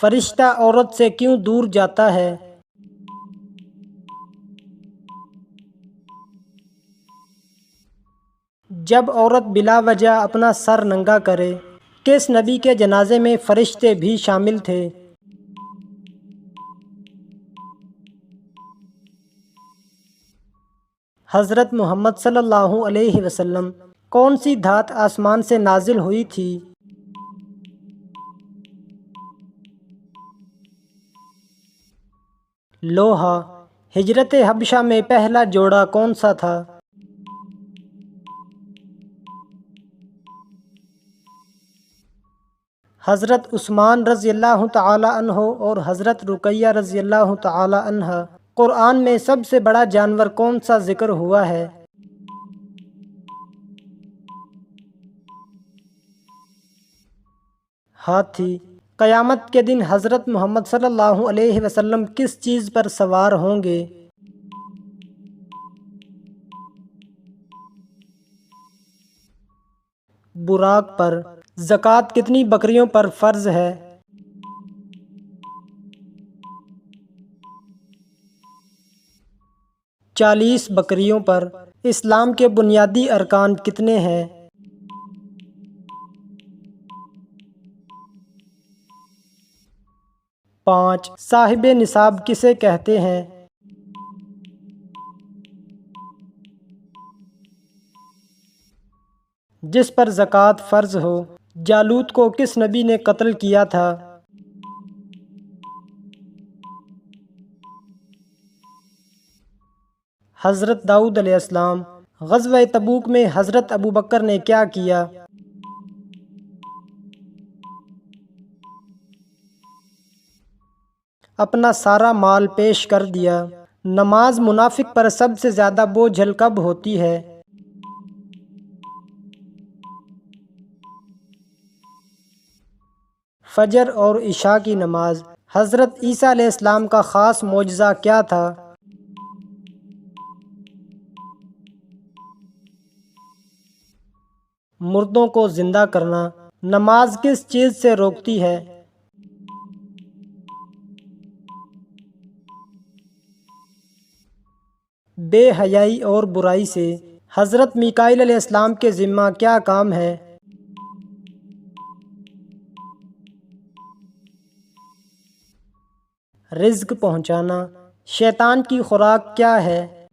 فرشتہ عورت سے کیوں دور جاتا ہے؟ جب عورت بلا وجہ اپنا سر ننگا کرے۔ کس نبی کے جنازے میں فرشتے بھی شامل تھے؟ حضرت محمد صلی اللہ علیہ وسلم کون سی دھات آسمان سے نازل ہوئی تھی؟ لوہا۔ ہجرت حبشہ میں پہلا جوڑا کون سا تھا؟ حضرت عثمان رضی اللہ تعالی عنہ اور حضرت رقیہ رضی اللہ تعالی عنہا۔ قرآن میں سب سے بڑا جانور کون سا ذکر ہوا ہے؟ ہاتھی۔ قیامت کے دن حضرت محمد صلی اللہ علیہ وسلم کس چیز پر سوار ہوں گے؟ براق پر۔ زکوٰۃ کتنی بکریوں پر فرض ہے؟ 40 بکریوں پر۔ اسلام کے بنیادی ارکان کتنے ہیں؟ 5۔ صاحب نصاب کسے کہتے ہیں؟ جس پر زکوٰۃ فرض ہو۔ جالوت کو کس نبی نے قتل کیا تھا؟ حضرت داؤد علیہ السلام۔ غزوہ تبوک میں حضرت ابوبکر نے کیا کیا؟ اپنا سارا مال پیش کر دیا۔ نماز منافق پر سب سے زیادہ بوجھل کب ہوتی ہے؟ فجر اور عشاء کی نماز۔ حضرت عیسیٰ علیہ السلام کا خاص معجزہ کیا تھا؟ مردوں کو زندہ کرنا۔ نماز کس چیز سے روکتی ہے؟ بے حیائی اور برائی سے۔ حضرت میکائیل علیہ السلام کے ذمہ کیا کام ہے؟ رزق پہنچانا۔ شیطان کی خوراک کیا ہے؟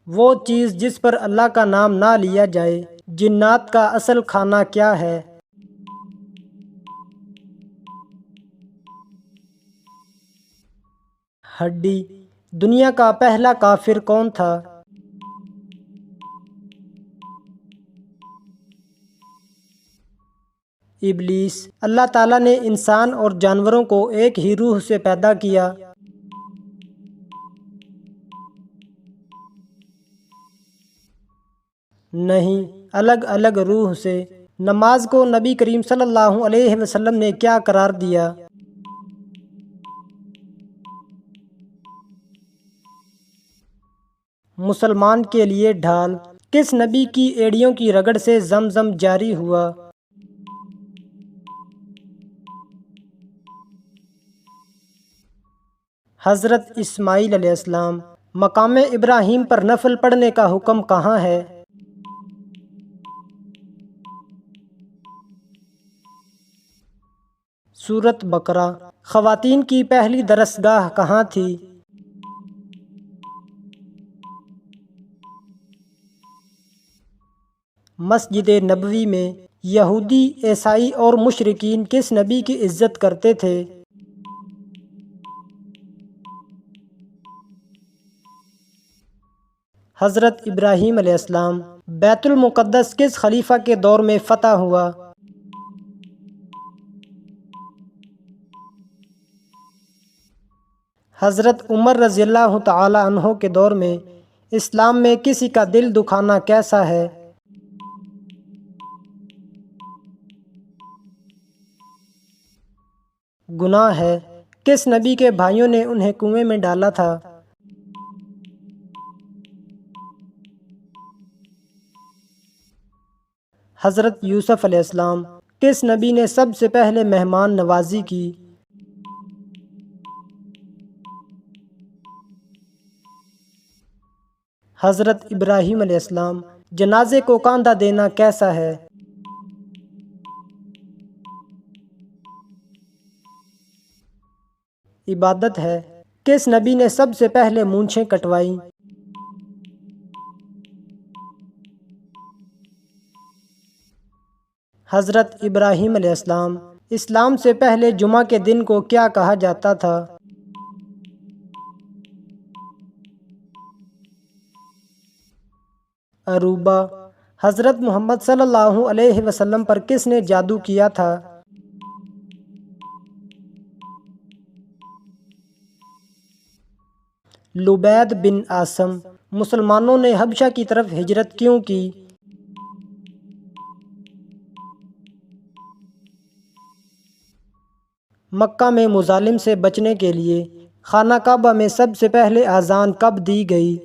وہ چیز جس پر اللہ کا نام نہ لیا جائے۔ جنات کا اصل کھانا کیا ہے؟ ہڈی۔ دنیا کا پہلا کافر کون تھا؟ ابلیس۔ اللہ تعالیٰ نے انسان اور جانوروں کو ایک ہی روح سے پیدا کیا۔ نہیں، الگ الگ روح سے۔ نماز کو نبی کریم صلی اللہ علیہ وسلم نے کیا قرار دیا؟ مسلمان کے لیے ڈھال۔ کس نبی کی ایڑیوں کی رگڑ سے زمزم جاری ہوا؟ حضرت اسماعیل علیہ السلام۔ مقام ابراہیم پر نفل پڑھنے کا حکم کہاں ہے؟ سورۃ بقرہ۔ خواتین کی پہلی درسگاہ کہاں تھی؟ مسجد نبوی میں۔ یہودی، عیسائی اور مشرکین کس نبی کی عزت کرتے تھے؟ حضرت ابراہیم علیہ السلام۔ بیت المقدس کس خلیفہ کے دور میں فتح ہوا؟ حضرت عمر رضی اللہ تعالی عنہ کے دور میں۔ اسلام میں کسی کا دل دکھانا کیسا ہے؟ گناہ ہے۔ کس نبی کے بھائیوں نے انہیں کنویں میں ڈالا تھا؟ حضرت یوسف علیہ السلام کس نبی نے سب سے پہلے مہمان نوازی کی؟ حضرت ابراہیم علیہ السلام جنازے کو کاندھا دینا کیسا ہے؟ عبادت ہے۔ کس نبی نے سب سے پہلے مونچھیں کٹوائیں؟ حضرت ابراہیم علیہ السلام۔ اسلام سے پہلے جمعہ کے دن کو کیا کہا جاتا تھا؟ عروبہ۔ حضرت محمد صلی اللہ علیہ وسلم پر کس نے جادو کیا تھا؟ لبید بن عاصم۔ مسلمانوں نے حبشہ کی طرف ہجرت کیوں کی؟ مکہ میں مظالم سے بچنے کے لیے خانہ کعبہ میں سب سے پہلے اذان کب دی گئی؟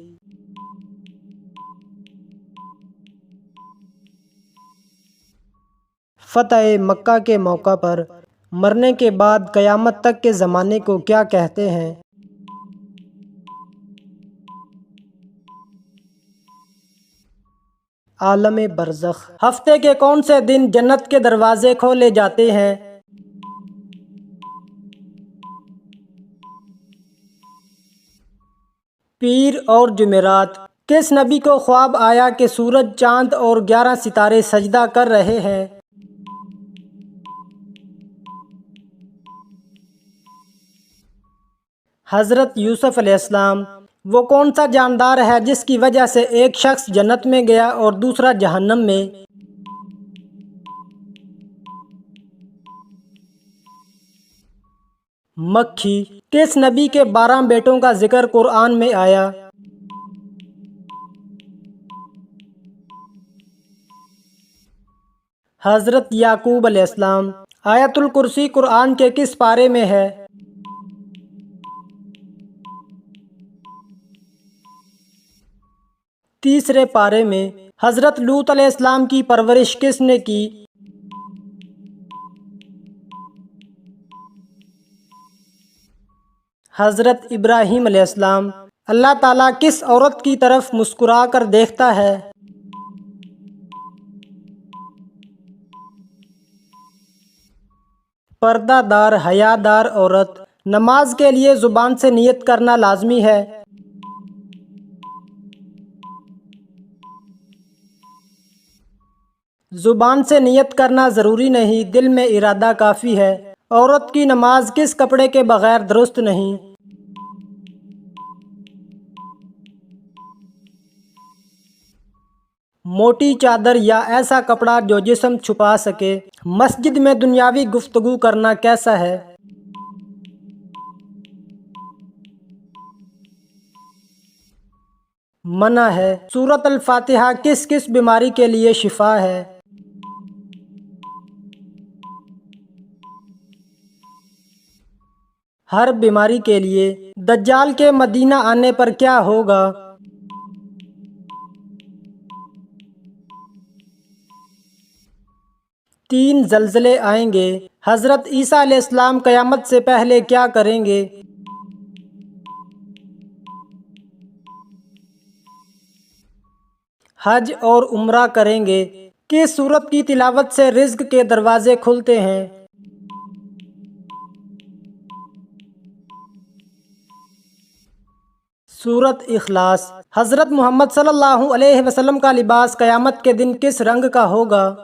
فتح مکہ کے موقع پر مرنے کے بعد قیامت تک کے زمانے کو کیا کہتے ہیں؟ عالم برزخ۔ ہفتے کے کون سے دن جنت کے دروازے کھولے جاتے ہیں؟ پیر اور جمعرات۔ کس نبی کو خواب آیا کہ سورج، چاند اور 11 ستارے سجدہ کر رہے ہیں؟ حضرت یوسف علیہ السلام۔ وہ کون سا جاندار ہے جس کی وجہ سے ایک شخص جنت میں گیا اور دوسرا جہنم میں؟ مکھی۔ کس نبی کے 12 بیٹوں کا ذکر قرآن میں آیا؟ حضرت یعقوب علیہ السلام۔ آیت الکرسی قرآن کے کس پارے میں ہے؟ تیسرے پارے میں۔ حضرت لوط علیہ السلام کی پرورش کس نے کی؟ حضرت ابراہیم علیہ السلام۔ اللہ تعالیٰ کس عورت کی طرف مسکرا کر دیکھتا ہے؟ پردہ دار حیا دار عورت۔ نماز کے لیے زبان سے نیت کرنا لازمی ہے؟ زبان سے نیت کرنا ضروری نہیں، دل میں ارادہ کافی ہے۔ عورت کی نماز کس کپڑے کے بغیر درست نہیں؟ موٹی چادر یا ایسا کپڑا جو جسم چھپا سکے۔ مسجد میں دنیاوی گفتگو کرنا کیسا ہے؟ منع ہے۔ سورۃ الفاتحہ کس کس بیماری کے لیے شفا ہے؟ ہر بیماری کے لیے۔ دجال کے مدینہ آنے پر کیا ہوگا؟ تین زلزلے آئیں گے۔ حضرت عیسیٰ علیہ السلام قیامت سے پہلے کیا کریں گے؟ حج اور عمرہ کریں گے۔ کس سورت کی تلاوت سے رزق کے دروازے کھلتے ہیں؟ سورت اخلاص۔ حضرت محمد صلی اللہ علیہ وسلم کا لباس قیامت کے دن کس رنگ کا ہوگا؟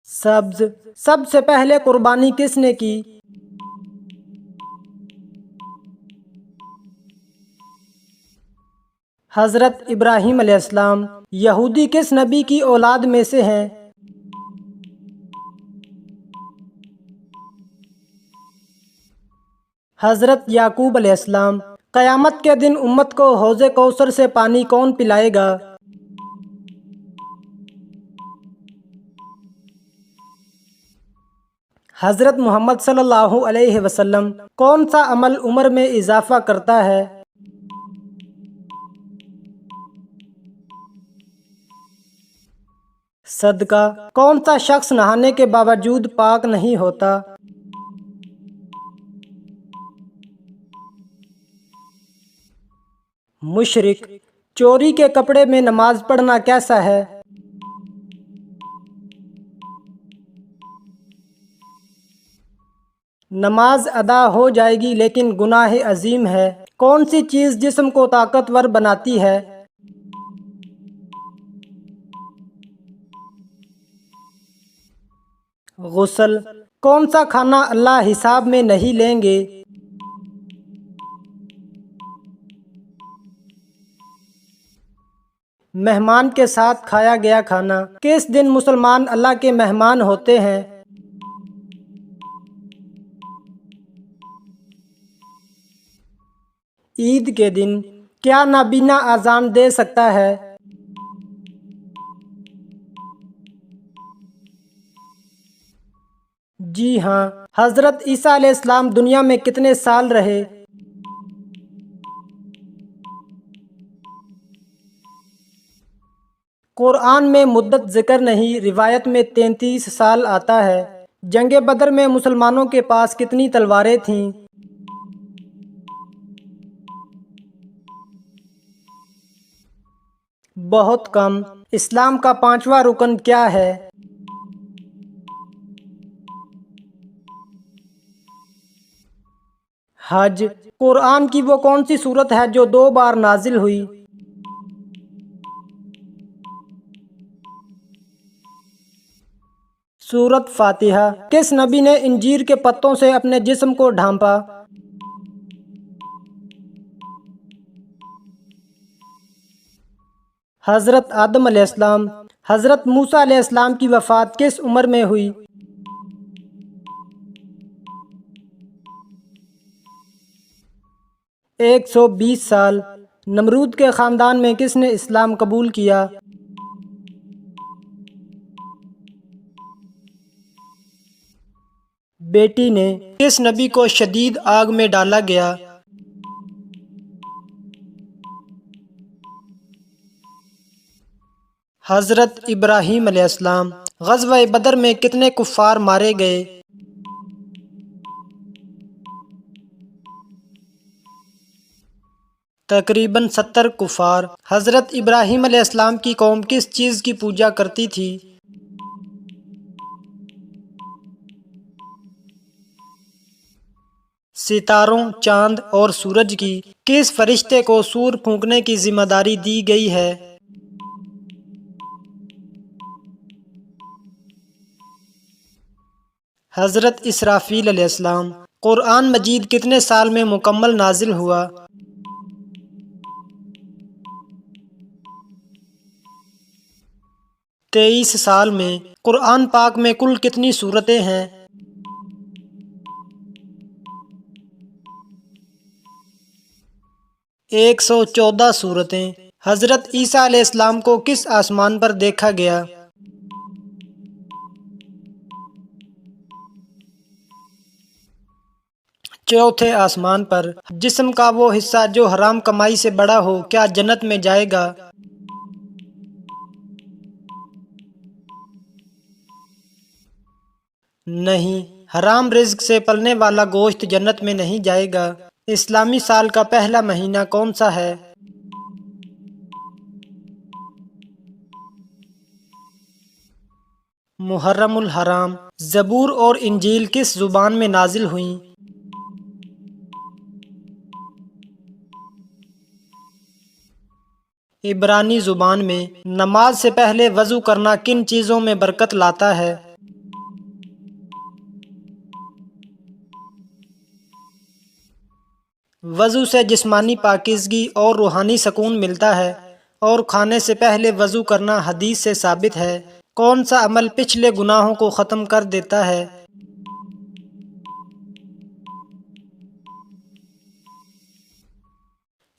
سبز۔ سب سے پہلے قربانی کس نے کی؟ حضرت ابراہیم علیہ السلام۔ یہودی کس نبی کی اولاد میں سے ہیں؟ حضرت یعقوب علیہ السلام۔ قیامت کے دن امت کو حوض کوثر سے پانی کون پلائے گا؟ حضرت محمد صلی اللہ علیہ وسلم۔ کون سا عمل عمر میں اضافہ کرتا ہے؟ صدقہ کون سا شخص نہانے کے باوجود پاک نہیں ہوتا؟ مشرک چوری کے کپڑے میں نماز پڑھنا کیسا ہے؟ نماز ادا ہو جائے گی لیکن گناہ عظیم ہے۔ کون سی چیز جسم کو طاقتور بناتی ہے؟ غسل کون سا کھانا اللہ حساب میں نہیں لیں گے؟ مہمان کے ساتھ کھایا گیا کھانا۔ کس دن مسلمان اللہ کے مہمان ہوتے ہیں؟ عید کے دن کیا نابینا اذان دے سکتا ہے؟ جی ہاں۔ حضرت عیسیٰ علیہ السلام دنیا میں کتنے سال رہے؟ قرآن میں مدت ذکر نہیں، روایت میں 33 سال آتا ہے۔ جنگ بدر میں مسلمانوں کے پاس کتنی تلواریں تھیں؟ بہت کم۔ اسلام کا 5واں رکن کیا ہے؟ حج قرآن کی وہ کون سی سورت ہے جو 2 بار نازل ہوئی؟ سورت فاتحہ۔ کس نبی نے انجیر کے پتوں سے اپنے جسم کو ڈھانپا؟ حضرت آدم علیہ السلام۔ حضرت موسیٰ علیہ السلام کی وفات کس عمر میں ہوئی؟ 120 سال۔ نمرود کے خاندان میں کس نے اسلام قبول کیا؟ بیٹی نے۔ کس نبی کو شدید آگ میں ڈالا گیا؟ حضرت ابراہیم علیہ السلام۔ غزوہ بدر میں کتنے کفار مارے گئے؟ 70 کفار۔ حضرت ابراہیم علیہ السلام کی قوم کس چیز کی پوجا کرتی تھی؟ ستاروں، چاند اور سورج کی۔ کس فرشتے کو سور پھونکنے کی ذمہ داری دی گئی ہے؟ حضرت اسرافیل علیہ السلام۔ قرآن مجید کتنے سال میں مکمل نازل ہوا؟ 23 سال میں۔ قرآن پاک میں کل کتنی سورتیں ہیں؟ 114 سورتیں۔ حضرت عیسیٰ علیہ السلام کو کس آسمان پر دیکھا گیا؟ چوتھے آسمان پر۔ جسم کا وہ حصہ جو حرام کمائی سے بڑا ہو کیا جنت میں جائے گا؟ نہیں، حرام رزق سے پلنے والا گوشت جنت میں نہیں جائے گا۔ اسلامی سال کا پہلا مہینہ کون سا ہے؟ محرم الحرام۔ زبور اور انجیل کس زبان میں نازل ہوئیں؟ عبرانی زبان میں۔ نماز سے پہلے وضو کرنا کن چیزوں میں برکت لاتا ہے؟ وضو سے جسمانی پاکیزگی اور روحانی سکون ملتا ہے، اور کھانے سے پہلے وضو کرنا حدیث سے ثابت ہے۔ کون سا عمل پچھلے گناہوں کو ختم کر دیتا ہے؟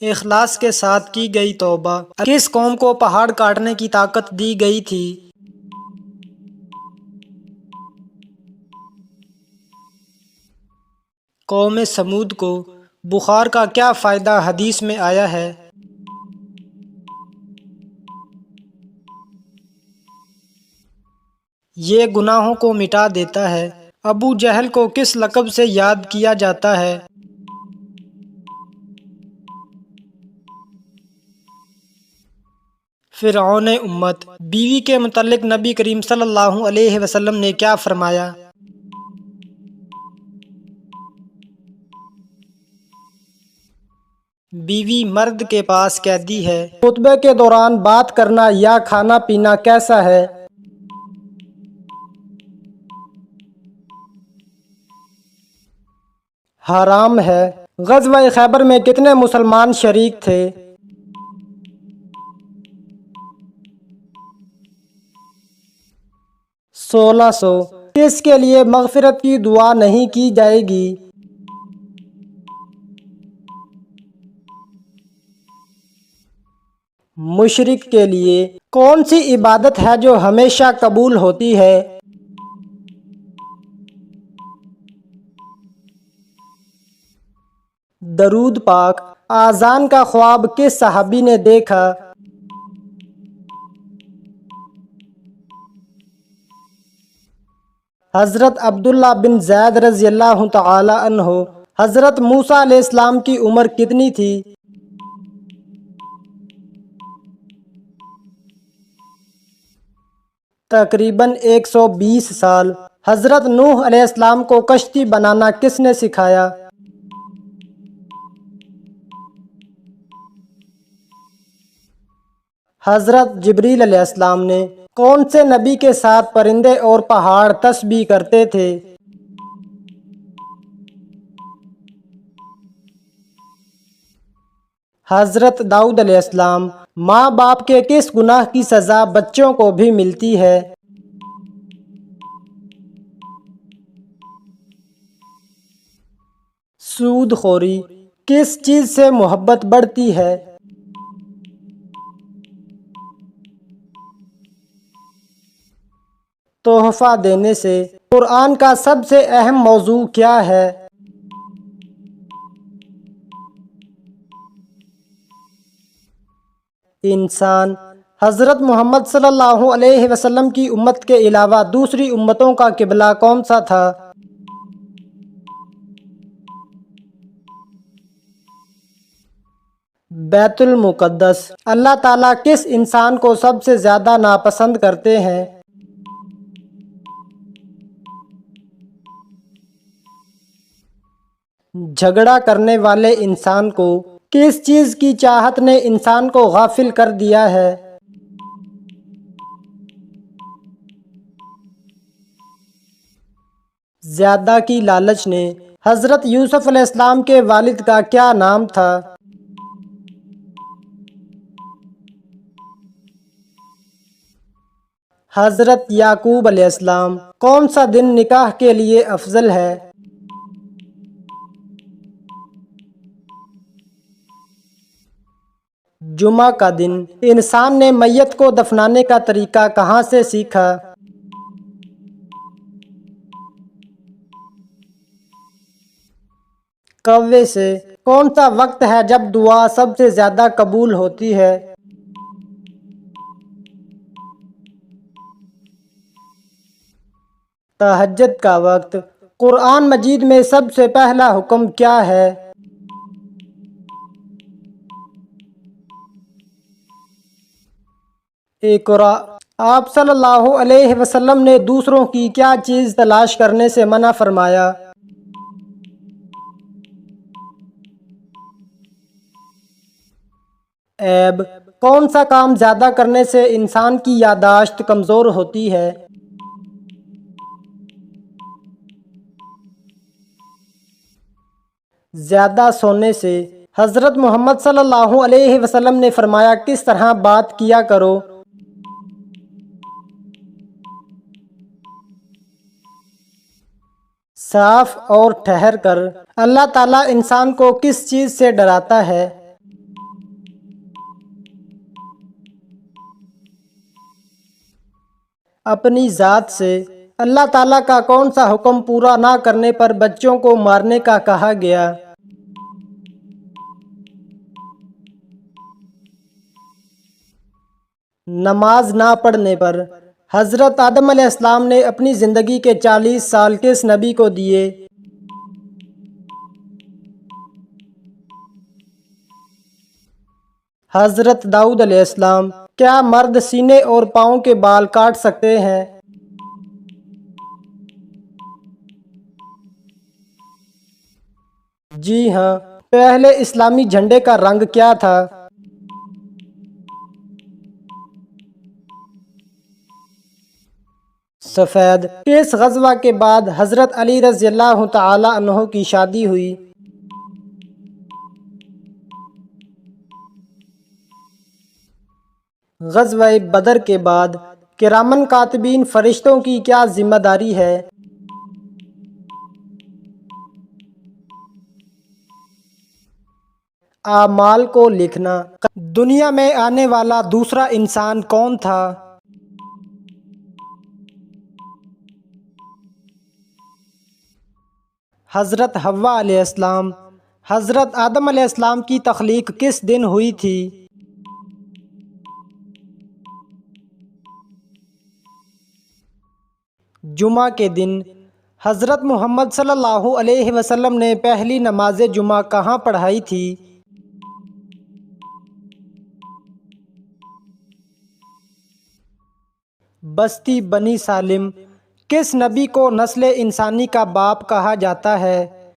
اخلاص کے ساتھ کی گئی توبہ۔ کس قوم کو پہاڑ کاٹنے کی طاقت دی گئی تھی؟ قوم سمود کو۔ بخار کا کیا فائدہ حدیث میں آیا ہے؟ یہ گناہوں کو مٹا دیتا ہے۔ ابو جہل کو کس لقب سے یاد کیا جاتا ہے؟ فرعون امت۔ بیوی کے متعلق نبی کریم صلی اللہ علیہ وسلم نے کیا فرمایا؟ بیوی مرد کے پاس قیدی ہے۔ خطبے کے دوران بات کرنا یا کھانا پینا کیسا ہے؟ حرام ہے۔ غزوہ خیبر میں کتنے مسلمان شریک تھے؟ 1600۔ کس کے لیے مغفرت کی دعا نہیں کی جائے گی؟ مشرک کے لیے۔ کون سی عبادت ہے جو ہمیشہ قبول ہوتی ہے؟ درود پاک۔ آذان کا خواب کس صحابی نے دیکھا؟ حضرت عبداللہ بن زید رضی اللہ تعالی عنہ۔ حضرت موسیٰ علیہ السلام کی عمر کتنی تھی؟ تقریباً 120 سال۔ حضرت نوح علیہ السلام کو کشتی بنانا کس نے سکھایا؟ حضرت جبریل علیہ السلام نے۔ کون سے نبی کے ساتھ پرندے اور پہاڑ تسبیح کرتے تھے؟ حضرت داؤد علیہ السلام۔ ماں باپ کے کس گناہ کی سزا بچوں کو بھی ملتی ہے؟ سود خوری۔ کس چیز سے محبت بڑھتی ہے؟ تحفہ دینے سے۔ قرآن کا سب سے اہم موضوع کیا ہے؟ انسان۔ حضرت محمد صلی اللہ علیہ وسلم کی امت کے علاوہ دوسری امتوں کا قبلہ کون سا تھا؟ بیت المقدس۔ اللہ تعالیٰ کس انسان کو سب سے زیادہ ناپسند کرتے ہیں؟ جھگڑا کرنے والے انسان کو۔ کس چیز کی چاہت نے انسان کو غافل کر دیا ہے؟ زیادہ کی لالچ نے۔ حضرت یوسف علیہ السلام کے والد کا کیا نام تھا؟ حضرت یعقوب علیہ السلام۔ کون سا دن نکاح کے لیے افضل ہے؟ جمعہ کا دن۔ انسان نے میت کو دفنانے کا طریقہ کہاں سے سیکھا؟ کوے سے۔ کون سا وقت ہے جب دعا سب سے زیادہ قبول ہوتی ہے؟ تہجد کا وقت۔ قرآن مجید میں سب سے پہلا حکم کیا ہے؟ اقرأ۔ آپ صلی اللہ علیہ وسلم نے دوسروں کی کیا چیز تلاش کرنے سے منع فرمایا؟ عیب۔ کون سا کام زیادہ کرنے سے انسان کی یادداشت کمزور ہوتی ہے؟ زیادہ سونے سے۔ حضرت محمد صلی اللہ علیہ وسلم نے فرمایا کس طرح بات کیا کرو؟ صاف اور ٹھہر کر۔ اللہ تعالیٰ انسان کو کس چیز سے ڈراتا ہے؟ اپنی ذات سے۔ اللہ تعالیٰ کا کون سا حکم پورا نہ کرنے پر بچوں کو مارنے کا کہا گیا؟ نماز نہ پڑھنے پر۔ حضرت آدم علیہ السلام نے اپنی زندگی کے 40 سال کس نبی کو دیے؟ حضرت داؤد علیہ السلام۔ کیا مرد سینے اور پاؤں کے بال کاٹ سکتے ہیں؟ جی ہاں۔ پہلے اسلامی جھنڈے کا رنگ کیا تھا؟ سفید۔ کس غزوہ کے بعد حضرت علی رضی اللہ تعالی عنہ کی شادی ہوئی؟ غزوہ بدر کے بعد کرامن کاتبین فرشتوں کی کیا ذمہ داری ہے؟ اعمال کو لکھنا۔ دنیا میں آنے والا دوسرا انسان کون تھا؟ حضرت حوا علیہ السلام۔ حضرت آدم علیہ السلام کی تخلیق کس دن ہوئی تھی؟ جمعہ کے دن۔ حضرت محمد صلی اللہ علیہ وسلم نے پہلی نماز جمعہ کہاں پڑھائی تھی؟ بستی بنی سالم۔ کس نبی کو نسل انسانی کا باپ کہا جاتا ہے؟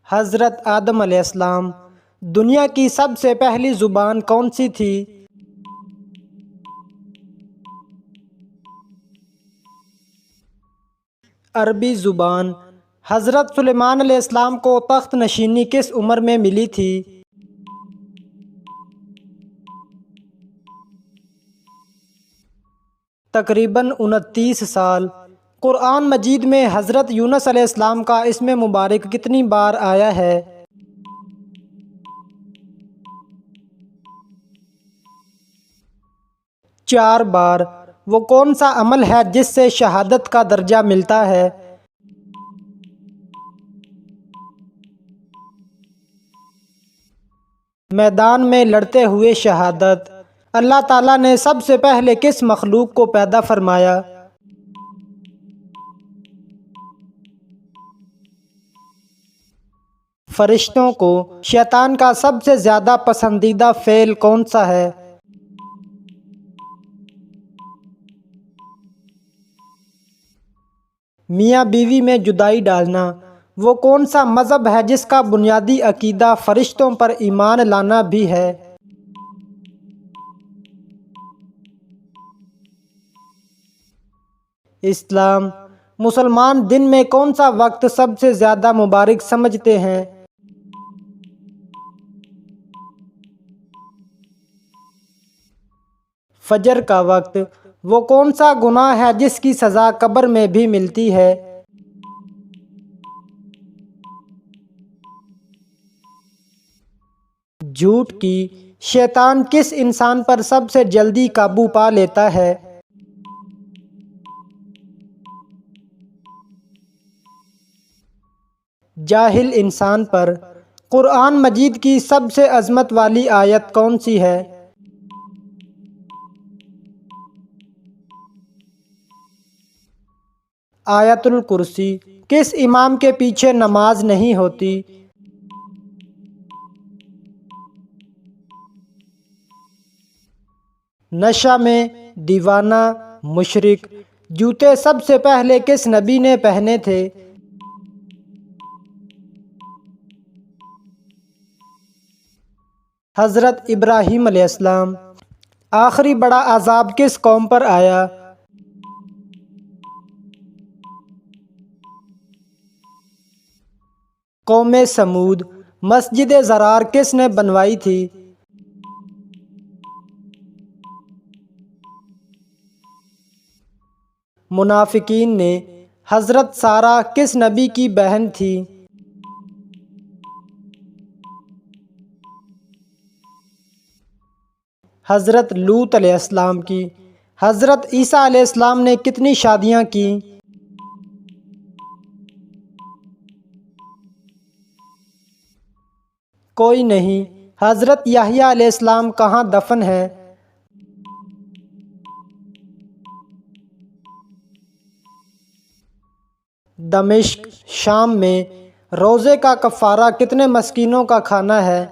حضرت آدم علیہ السلام۔ دنیا کی سب سے پہلی زبان کون سی تھی؟ عربی زبان۔ حضرت سلیمان علیہ السلام کو تخت نشینی کس عمر میں ملی تھی؟ تقریباً 29 سال۔ قرآن مجید میں حضرت یونس علیہ السلام کا اسم مبارک کتنی بار آیا ہے؟ چار بار۔ وہ کون سا عمل ہے جس سے شہادت کا درجہ ملتا ہے؟ میدان میں لڑتے ہوئے شہادت۔ اللہ تعالیٰ نے سب سے پہلے کس مخلوق کو پیدا فرمایا؟ فرشتوں کو۔ شیطان کا سب سے زیادہ پسندیدہ فعل کون سا ہے؟ میاں بیوی میں جدائی ڈالنا۔ وہ کون سا مذہب ہے جس کا بنیادی عقیدہ فرشتوں پر ایمان لانا بھی ہے؟ اسلام۔ مسلمان دن میں کون سا وقت سب سے زیادہ مبارک سمجھتے ہیں؟ فجر کا وقت۔ وہ کون سا گناہ ہے جس کی سزا قبر میں بھی ملتی ہے؟ جھوٹ کی۔ شیطان کس انسان پر سب سے جلدی قابو پا لیتا ہے؟ جاہل انسان پر۔ قرآن مجید کی سب سے عظمت والی آیت کون سی ہے؟ آیت الکرسی۔ کس امام کے پیچھے نماز نہیں ہوتی؟ نشہ میں، دیوانہ، مشرک۔ جوتے سب سے پہلے کس نبی نے پہنے تھے؟ حضرت ابراہیم علیہ السلام۔ آخری بڑا عذاب کس قوم پر آیا؟ قوم سمود۔ مسجد ضرار کس نے بنوائی تھی؟ منافقین نے۔ حضرت سارہ کس نبی کی بہن تھی؟ حضرت لوط علیہ السلام کی۔ حضرت عیسیٰ علیہ السلام نے کتنی شادیاں کیں؟ کوئی نہیں۔ حضرت یحییٰ علیہ السلام کہاں دفن ہیں؟ دمشق، شام میں۔ روزے کا کفارہ کتنے مسکینوں کا کھانا ہے؟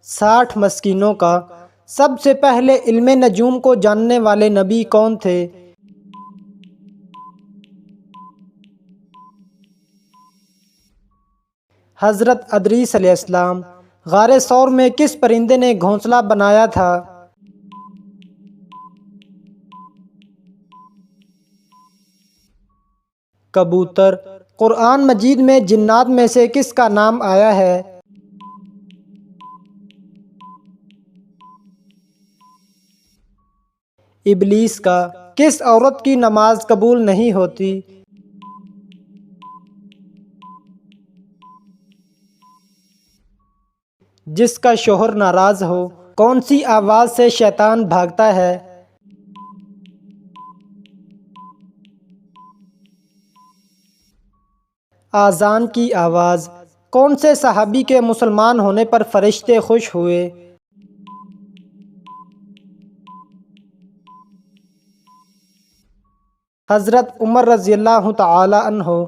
60 مسکینوں کا۔ سب سے پہلے علم نجوم کو جاننے والے نبی کون تھے؟ حضرت ادریس علیہ السلام۔ غار ثور میں کس پرندے نے گھونسلہ بنایا تھا؟ کبوتر۔ قرآن مجید میں جنات میں سے کس کا نام آیا ہے؟ ابلیس کا۔ کس عورت کی نماز قبول نہیں ہوتی؟ جس کا شوہر ناراض ہو۔ کون سی آواز سے شیطان بھاگتا ہے؟ اذان کی آواز۔ کون سے صحابی کے مسلمان ہونے پر فرشتے خوش ہوئے؟ حضرت عمر رضی اللہ تعالی عنہ۔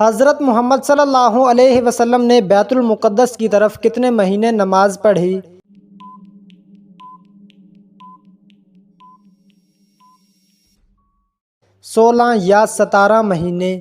حضرت محمد صلی اللہ علیہ وسلم نے بیت المقدس کی طرف کتنے مہینے نماز پڑھی؟ 16 یا 17 مہینے۔